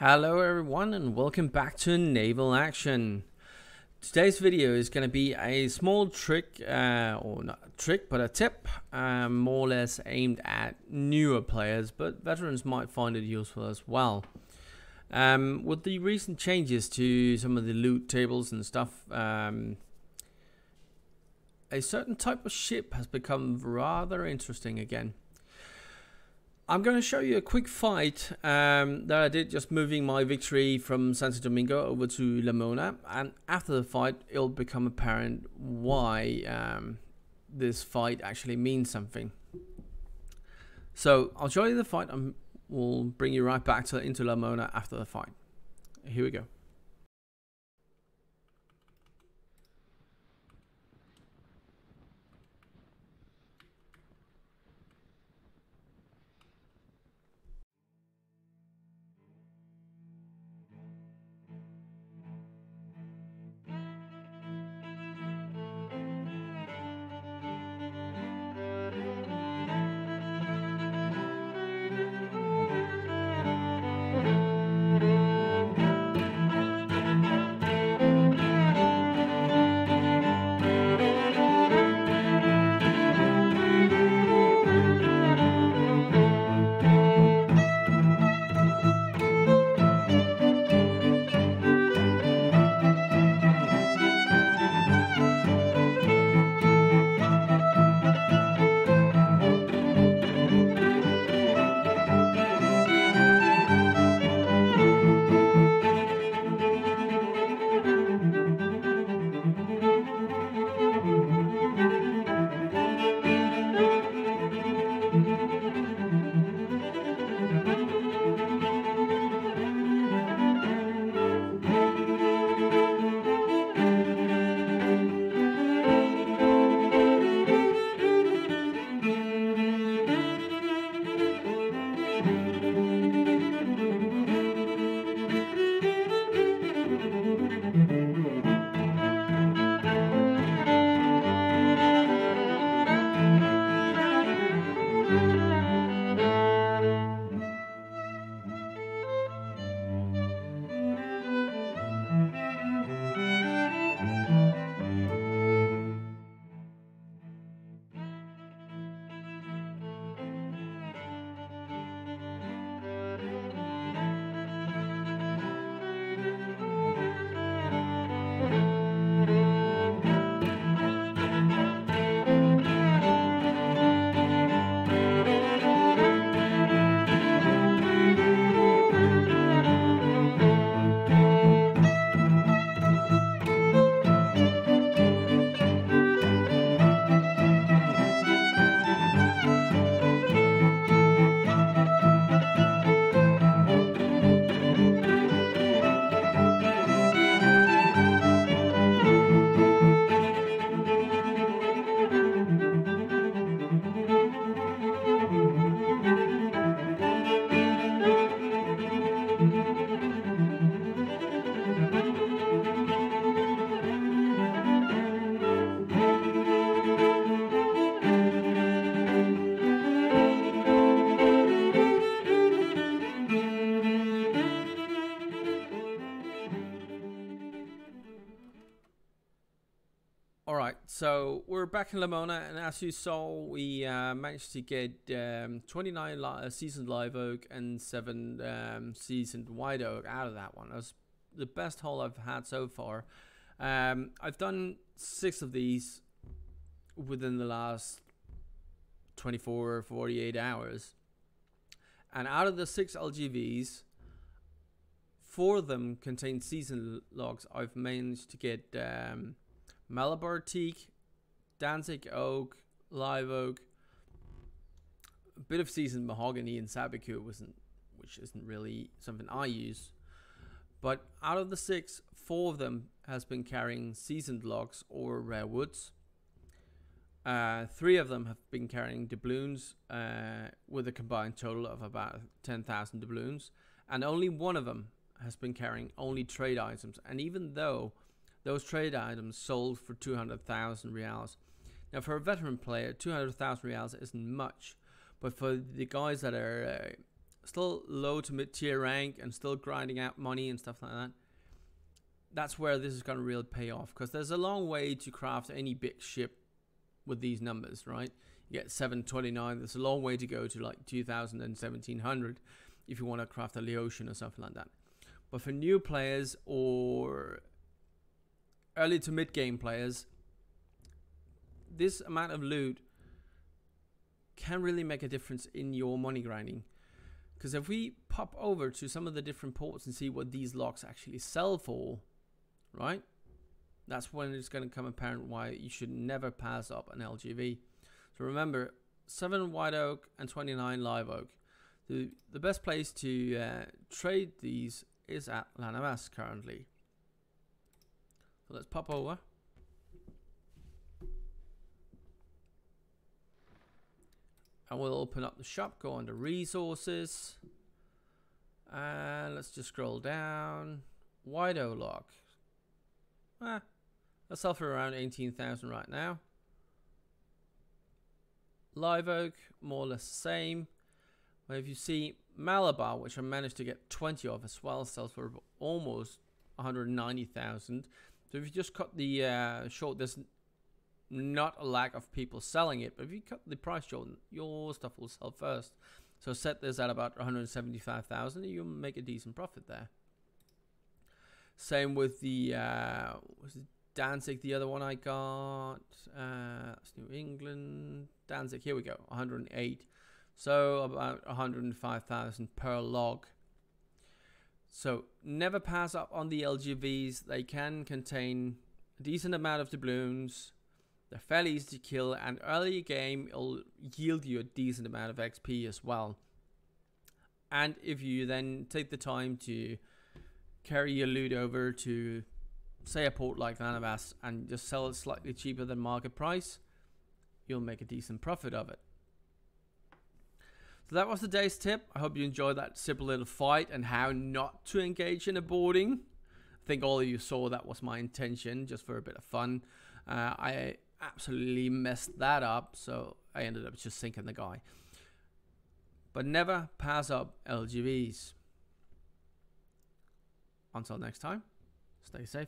Hello everyone and welcome back to Naval Action. Today's video is going to be a small trick, or not a trick, but a tip, more or less aimed at newer players, but veterans might find it useful as well. With the recent changes to some of the loot tables and stuff, a certain type of ship has become rather interesting again. I'm going to show you a quick fight that I did just moving my Victory from Santo Domingo over to Lamona, and after the fight it'll become apparent why this fight actually means something. So I'll show you the fight and we'll bring you right back into Lamona after the fight. Here we go. Alright, so we're back in Lamona, and as you saw, we managed to get 29 seasoned live oak and 7 seasoned white oak out of that one. That was the best haul I've had so far. I've done 6 of these within the last 24 or 48 hours, and out of the 6 LGVs, 4 of them contain seasoned logs. I've managed to get Malabar teak, Danzig oak, live oak, a bit of seasoned mahogany and sabiku, which isn't really something I use. But out of the 6, 4 of them has been carrying seasoned logs or rare woods. 3 of them have been carrying doubloons, with a combined total of about 10,000 doubloons, and only 1 of them has been carrying only trade items. And even though those trade items sold for 200,000 reals. Now, for a veteran player, 200,000 reals isn't much, but for the guys that are still low to mid tier rank and still grinding out money and stuff like that, that's where this is going to really pay off, because there's a long way to craft any big ship with these numbers, right? You get 729. There's a long way to go to like 2000 and 1700 if you want to craft a Leotian or something like that. But for new players or early to mid game players, this amount of loot can really make a difference in your money grinding. Because if we pop over to some of the different ports and see what these locks actually sell for, right? That's when it's going to become apparent why you should never pass up an LGV. So remember, 7 white oak and 29 live oak. The best place to trade these is at Naval currently. So let's pop over. And we'll open up the shop, go under resources. And let's just scroll down. White oak lock. Let's sell for around 18,000 right now. Live oak, more or less the same. But if you see Malabar, which I managed to get 20 of as well, sells for almost 190,000. So if you just cut the short, there's not a lack of people selling it, but if you cut the price short, your stuff will sell first. So set this at about 175,000, and you'll make a decent profit there. Same with the was it Danzig, the other one I got. That's New England. Danzig, here we go, 108. So about 105,000 per log. So never pass up on the LGVs. They can contain a decent amount of doubloons. They're fairly easy to kill, and early game it'll yield you a decent amount of XP as well. And if you then take the time to carry your loot over to, say, a port like Lanavas and just sell it slightly cheaper than market price, you'll make a decent profit of it. So that was the day's tip. I hope you enjoyed that simple little fight and how not to engage in a boarding. I think all of you saw that was my intention, just for a bit of fun. I absolutely messed that up, so I ended up just sinking the guy. But never pass up LGVs. Until next time, stay safe.